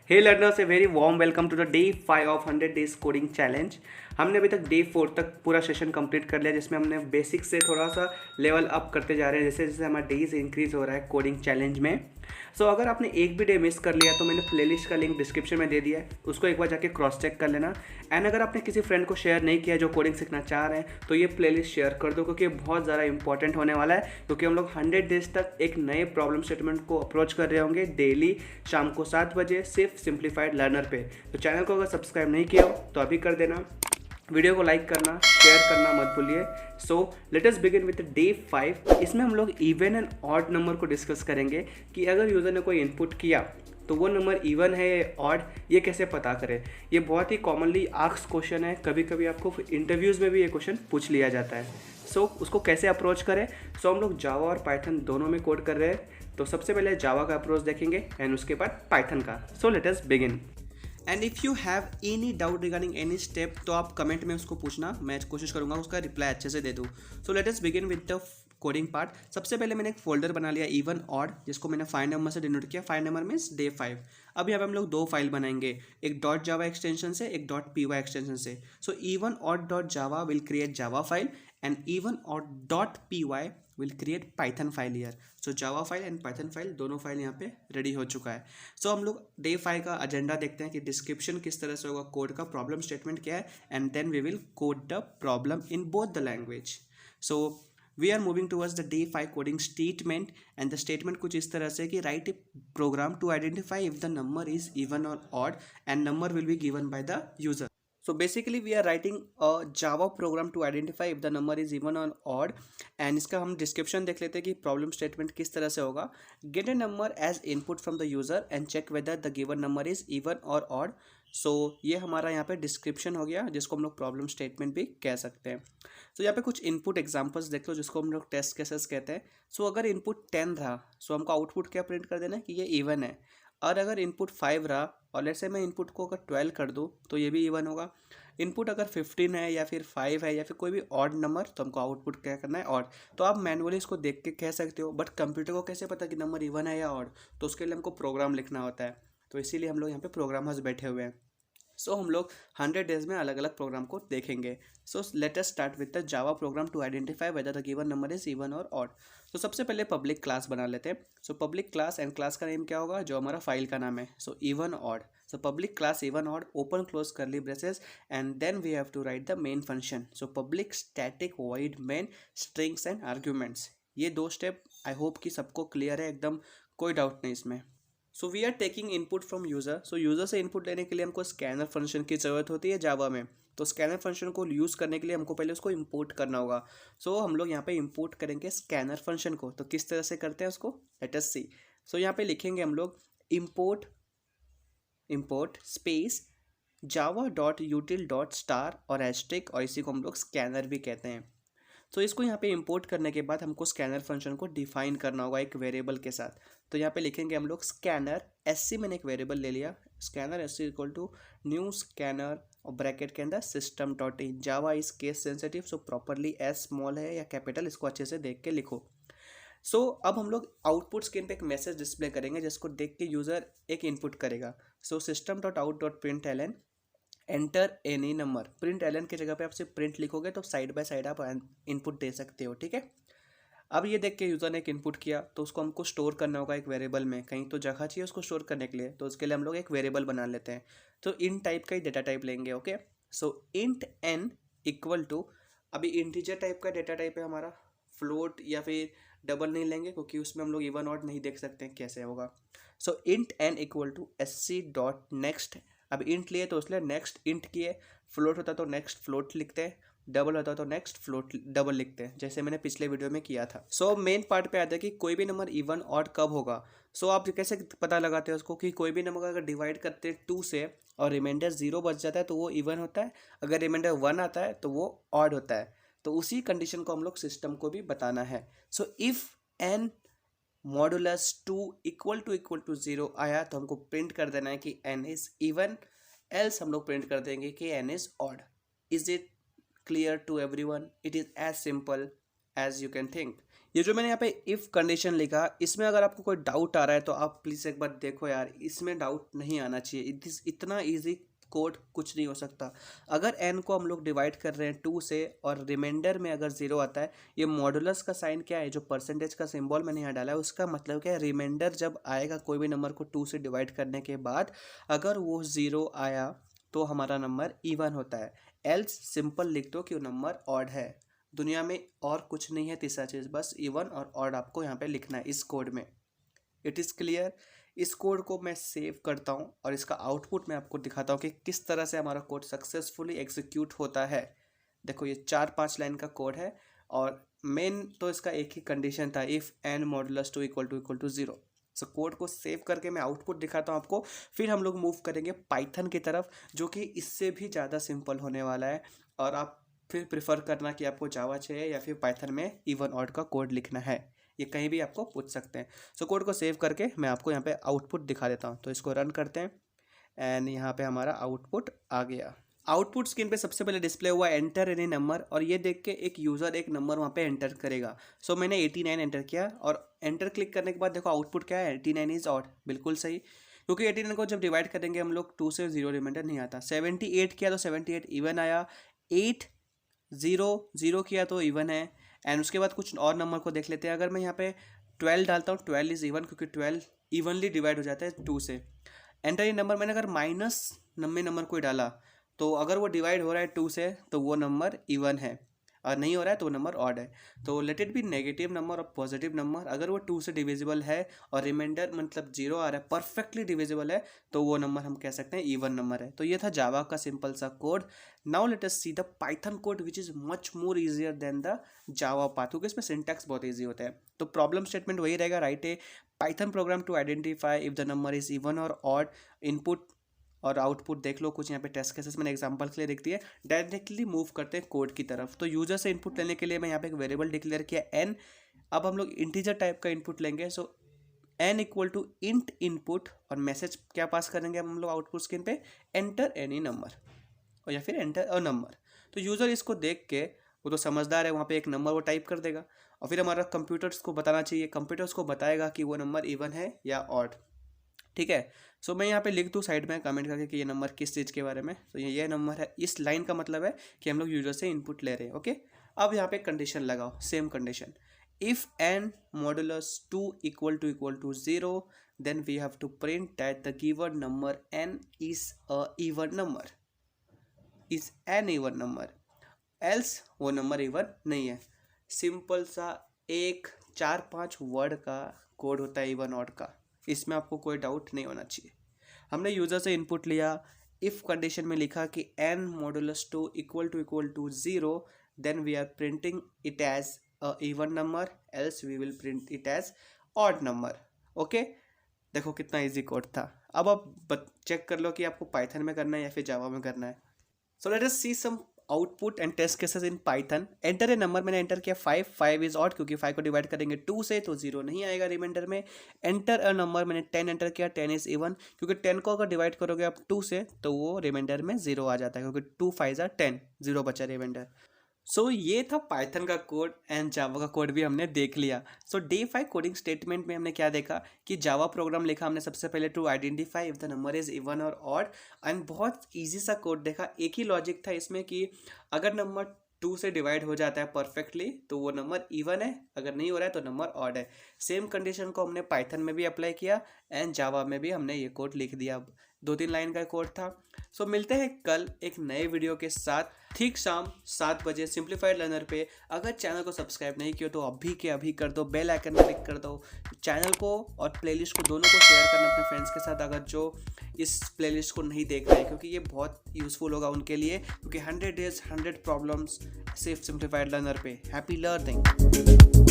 Hey learners, a very warm welcome to the day 5 of 100 days coding challenge. हमने अभी तक day 4 तक पूरा सेशन कंप्लीट कर लिया, जिसमें हमने बेसिक से थोड़ा सा लेवल अप करते जा रहे हैं जैसे जैसे हमारा डेज इंक्रीज हो रहा है कोडिंग चैलेंज में। अगर आपने एक भी डे मिस कर लिया तो मैंने प्लेलिस्ट का लिंक डिस्क्रिप्शन में दे दिया है, उसको एक बार जाके क्रॉस चेक कर लेना। एंड अगर आपने किसी फ्रेंड को शेयर नहीं किया जो कोडिंग सीखना चाह रहे हैं तो ये प्लेलिस्ट शेयर कर दो, क्योंकि ये बहुत ज़्यादा इंपॉर्टेंट होने वाला है। क्योंकि हम लोग 100 डेज तक एक नए प्रॉब्लम स्टेटमेंट को अप्रोच कर रहे होंगे डेली शाम को 7 बजे सिर्फ सिंप्लीफाइड लर्नर पे। तो चैनल को अगर सब्सक्राइब नहीं किया हो तो अभी कर देना, वीडियो को लाइक करना, शेयर करना मत भूलिए। Let us begin with day 5। इसमें हम लोग इवन एंड ऑड नंबर को डिस्कस करेंगे कि अगर यूज़र ने कोई इनपुट किया तो वो नंबर इवन है या ऑड, ये कैसे पता करें। ये बहुत ही कॉमनली आस्क्ड क्वेश्चन है, कभी कभी आपको इंटरव्यूज़ में भी ये क्वेश्चन पूछ लिया जाता है। उसको कैसे अप्रोच करें। हम लोग जावा और पाइथन दोनों में कोड कर रहे हैं। तो सबसे पहले जावा का अप्रोच देखेंगे एंड उसके बाद पाइथन का। Let us begin. And if you have any doubt regarding any step तो आप कमेंट में उसको पूछना, मैं कोशिश करूंगा उसका रिप्लाई अच्छे से दे दूँ। Let us begin with the coding part. सबसे पहले मैंने एक फोल्डर बना लिया इवन ऑड, जिसको मैंने फाइल नंबर से डिनोट किया। File number means day 5। अब यहाँ पे हम लोग दो फाइल बनाएंगे, एक डॉट जावा एक्सटेंशन से, एक डॉट पी वाई एक्सटेंशन से। Even odd dot Java will create Java file and even odd dot P Y will create Python file here. Java file and Python file दोनों file यहाँ पे ready हो चुका है। हम लोग डे 5 का एजेंडा देखते हैं कि डिस्क्रिप्शन किस तरह से होगा, कोड का प्रॉब्लम स्टेटमेंट क्या है, and then we will code the problem in both the language. We are moving towards the day 5 coding statement and the statement कुछ इस तरह से कि write a program to identify if the number is even और odd and number will be given by the user. Basically we are writing a Java program to identify if the number is even or odd, and इसका हम description देख लेते हैं कि problem statement किस तरह से होगा। Get a number as input from the user and check whether the given number is even और ऑड। ये हमारा यहाँ पे डिस्क्रिप्शन हो गया, जिसको हम लोग प्रॉब्लम स्टेटमेंट भी कह सकते हैं। यहाँ पे कुछ इनपुट एग्जांपल्स देख लो, जिसको हम लोग टेस्ट केसेस कहते हैं। अगर इनपुट 10 रहा हमको आउटपुट क्या प्रिंट कर देना है कि ये इवन है। और अगर इनपुट 5 रहा और लेट्स से मैं इनपुट को अगर 12 कर दूँ तो ये भी इवन होगा। इनपुट अगर 15 है या फिर 5 है या फिर कोई भी ऑड नंबर तो हमको आउटपुट क्या करना है, ऑड। तो आप मैनुअली इसको देख के कह सकते हो, बट कंप्यूटर को कैसे पता कि नंबर इवन है या ऑड, तो उसके लिए हमको प्रोग्राम लिखना होता है। तो इसीलिए हम लोग यहाँ पे प्रोग्रामर्स बैठे हुए हैं। हम लोग 100 डेज में अलग अलग प्रोग्राम को देखेंगे। Let us start with the Java program to identify whether the given number is even और ऑड। सबसे पहले पब्लिक क्लास बना लेते हैं। पब्लिक क्लास एंड क्लास का नेम क्या होगा, जो हमारा फाइल का नाम है। Even odd. Public class even odd open close curly braces and then we have to write the main function. Public static void main strings and arguments. ये दो स्टेप आई होप कि सबको क्लियर है एकदम, कोई डाउट नहीं इसमें। We are taking input from user. User से इनपुट लेने के लिए हमको स्कैनर फंक्शन की ज़रूरत होती है जावा में। स्कैनर फंक्शन को यूज़ करने के लिए हमको पहले उसको इंपोर्ट करना होगा। हम लोग यहाँ पे इंपोर्ट करेंगे स्कैनर फंक्शन को। तो किस तरह से करते हैं उसको, लेट अस सी। यहाँ पे लिखेंगे हम लोग import space Java dot यूटिल dot star और एस्ट्रिक, और इसी को हम लोग स्कैनर भी कहते हैं। इसको यहाँ पे इंपोर्ट करने के बाद हमको स्कैनर फंक्शन को डिफाइन करना होगा एक वेरिएबल के साथ। यहाँ पे लिखेंगे हम लोग स्कैनर एससी, मैंने एक वेरिएबल ले लिया, scanner SC equal to new scanner और ब्रैकेट के अंदर system dot in. Java is case sensitive, properly S small है या कैपिटल, इसको अच्छे से देख के लिखो। अब हम लोग आउटपुट स्क्रीन पे एक मैसेज डिस्प्ले करेंगे, जिसको देख के यूजर एक इनपुट करेगा। System dot out dot print L N enter any number. Print L N की जगह पे आप सिर्फ प्रिंट लिखोगे तो साइड बाय साइड आप इनपुट दे सकते हो, ठीक है। अब ये देख के यूज़र ने एक इनपुट किया तो उसको हमको स्टोर करना होगा एक वेरिएबल में, कहीं तो जगह चाहिए उसको स्टोर करने के लिए। तो उसके लिए हम लोग एक वेरिएबल बना लेते हैं। इन टाइप का ही डेटा टाइप लेंगे, okay. Int N equal to, अभी इंटीजर टाइप का डेटा टाइप है हमारा, फ्लोट या फिर डबल नहीं लेंगे क्योंकि उसमें हम लोग इवन ऑड नहीं देख सकते हैं कैसे होगा। Int N equal to S C dot next. अब इंट लिए तो उसने नेक्स्ट इंट किए, फ्लोट होता तो नेक्स्ट फ्लोट लिखते हैं, डबल होता तो नेक्स्ट फ्लोट डबल लिखते हैं, जैसे मैंने पिछले वीडियो में किया था। मेन पार्ट पे आता है कि कोई भी नंबर इवन ऑड कब होगा। आप कैसे पता लगाते हैं उसको कि कोई भी नंबर अगर डिवाइड करते हैं 2 से और रिमाइंडर 0 बच जाता है तो वो इवन होता है, अगर रिमाइंडर 1 आता है तो वो ऑड होता है। तो उसी कंडीशन को हम लोग सिस्टम को भी बताना है। If N modulus 2 equal to 0 आया तो हमको प्रिंट कर देना है कि n इज इवन, एल्स हम लोग प्रिंट कर देंगे कि n is odd. Is it clear to everyone? It is as simple as you can think. ये जो मैंने यहाँ पे इफ़ कंडीशन लिखा, इसमें अगर आपको कोई डाउट आ रहा है तो आप प्लीज़ एक बार देखो यार, इसमें डाउट नहीं आना चाहिए। इतना इजी कोड कुछ नहीं हो सकता। अगर n को हम लोग डिवाइड कर रहे हैं 2 से और रिमाइंडर में अगर 0 आता है, ये मॉडुलस का साइन क्या है, जो परसेंटेज का सिंबल मैंने यहाँ डाला है, उसका मतलब क्या है, रिमाइंडर जब आएगा कोई भी नंबर को 2 से डिवाइड करने के बाद, अगर वो 0 आया तो हमारा नंबर इवन होता है। एल्स सिंपल लिख दो कि वो नंबर ऑड है। दुनिया में और कुछ नहीं है तीसरा चीज़, बस इवन और ऑड आपको यहाँ पे लिखना है इस कोड में। It is clear. इस कोड को मैं सेव करता हूँ और इसका आउटपुट मैं आपको दिखाता हूँ कि किस तरह से हमारा कोड सक्सेसफुली एग्जीक्यूट होता है। देखो ये 4-5 लाइन का कोड है और मेन तो इसका एक ही कंडीशन था, if n modulus 2 = 0। So code को सेव करके मैं आउटपुट दिखाता हूँ आपको, फिर हम लोग मूव करेंगे पाइथन की तरफ, जो कि इससे भी ज़्यादा सिंपल होने वाला है। और आप फिर प्रेफर करना कि आपको जावा चाहिए या फिर पाइथन में इवन ऑड का कोड लिखना है, ये कहीं भी आपको पूछ सकते हैं। सो कोड को सेव करके मैं आपको यहाँ पे आउटपुट दिखा देता हूँ। तो इसको रन करते हैं एंड यहाँ पे हमारा आउटपुट आ गया। आउटपुट स्क्रीन पे सबसे पहले डिस्प्ले हुआ एंटर एनी नंबर, और ये देख के एक यूज़र एक नंबर वहाँ पे एंटर करेगा। सो मैंने 89 एंटर किया और एंटर क्लिक करने के बाद देखो आउटपुट क्या है, 89 इज़ ऑड। बिल्कुल सही, क्योंकि 89 को जब डिवाइड करेंगे हम लोग 2 से 0 रिमाइंडर नहीं आता। 78 किया तो 78 इवन आया, 800 किया तो इवन है। एंड उसके बाद कुछ और नंबर को देख लेते हैं। अगर मैं यहाँ पे 12 डालता हूँ, 12 इज़ इवन, क्योंकि 12 इवनली डिवाइड हो जाता है 2 से। एंटर ये नंबर मैंने अगर -90 नंबर कोई डाला तो अगर वो डिवाइड हो रहा है 2 से तो वो नंबर इवन है, और नहीं हो रहा है तो वो नंबर ऑड है। तो let it be negative number और पॉजिटिव नंबर। अगर वो 2 से डिविजिबल है और रिमाइंडर मतलब 0 आ रहा है, परफेक्टली डिविजिबल है, तो वो नंबर हम कह सकते हैं इवन नंबर है। तो ये था जावा का सिंपल सा code. Now let us see the Python code which is much more easier than the Java path, क्योंकि इसमें सिंटैक्स बहुत ईजी होता है। तो प्रॉब्लम स्टेटमेंट वही रहेगा, write a Python program to identify if the number is even और odd. Input और आउटपुट देख लो, कुछ यहाँ पे टेस्ट केसेस मैंने एग्जांपल के लिए लिख दिए। डायरेक्टली मूव करते हैं कोड की तरफ। तो यूजर से इनपुट लेने के लिए मैं यहाँ पे एक वेरिएबल डिक्लेयर किया n। अब हम लोग इंटीजर टाइप का इनपुट लेंगे। सो n = int इनपुट, और मैसेज क्या पास करेंगे हम लोग आउटपुट स्क्रीन पे, एंटर एनी नंबर, और या फिर एंटर अ नंबर। तो यूज़र इसको देख के, वो तो समझदार है, वहाँ पे एक नंबर वो टाइप कर देगा, और फिर हमारा कंप्यूटर्स को बताना चाहिए, कंप्यूटर्स को बताएगा कि वो नंबर इवन है या ऑड। ठीक है। सो मैं यहाँ पे लिख दूँ साइड में कमेंट करके कि ये नंबर किस चीज़ के बारे में। तो ये नंबर है। इस लाइन का मतलब है कि हम लोग यूजर से इनपुट ले रहे हैं। ओके। अब यहाँ पे कंडीशन लगाओ, same condition, if n modulus 2 = 0 then we have to print that the given number n is a even number, is an even number, else वो नंबर इवन नहीं है। सिंपल सा एक 4-5 वर्ड का कोड होता है इवन ऑड का, इसमें आपको कोई डाउट नहीं होना चाहिए। हमने यूज़र से इनपुट लिया, इफ़ कंडीशन में लिखा कि n modulus 2 = 0 then we are printing it as a even number, else we will print it as odd number. Okay. देखो कितना इजी कोड था। अब आप चेक कर लो कि आपको पाइथन में करना है या फिर जावा में करना है। So let us see some output and test cases in Python. Enter a number, मैंने एंटर किया 5 इज ऑड, क्योंकि 5 को डिवाइड करेंगे 2 से तो 0 नहीं आएगा रिमाइंडर में। एंटर अ नंबर, मैंने 10 एंटर किया, 10 इज इवन, क्योंकि 10 को अगर डिवाइड करोगे आप 2 से तो वो रिमाइंडर में 0 आ जाता है, क्योंकि 2 5 are 10, 0 बचा रिमाइंडर। सो ये था पाइथन का कोड एंड जावा का कोड भी हमने देख लिया। सो डे 5 कोडिंग स्टेटमेंट में हमने क्या देखा कि जावा प्रोग्राम लिखा हमने सबसे पहले to identify if the number is even और ऑड, एंड बहुत इजी सा कोड देखा। एक ही लॉजिक था इसमें कि अगर नंबर 2 से डिवाइड हो जाता है परफेक्टली तो वो नंबर इवन है, अगर नहीं हो रहा है तो नंबर ऑड है। सेम कंडीशन को हमने पाइथन में भी अप्लाई किया एंड जावा में भी हमने ये कोड लिख दिया। अब 2-3 लाइन का कोड था। सो मिलते हैं कल एक नए वीडियो के साथ, ठीक शाम 7 बजे सिंप्लीफाइड लर्नर पे। अगर चैनल को सब्सक्राइब नहीं किया तो अभी के अभी कर दो, बेल आइकन क्लिक कर दो। चैनल को और प्लेलिस्ट को दोनों को शेयर करना अपने फ्रेंड्स के साथ, अगर जो इस प्लेलिस्ट को नहीं देख रहे हैं, क्योंकि ये बहुत यूज़फुल होगा उनके लिए, क्योंकि 100 days 100 प्रॉब्लम्स सिर्फ सिंप्लीफाइड लर्नर पे। Happy learning.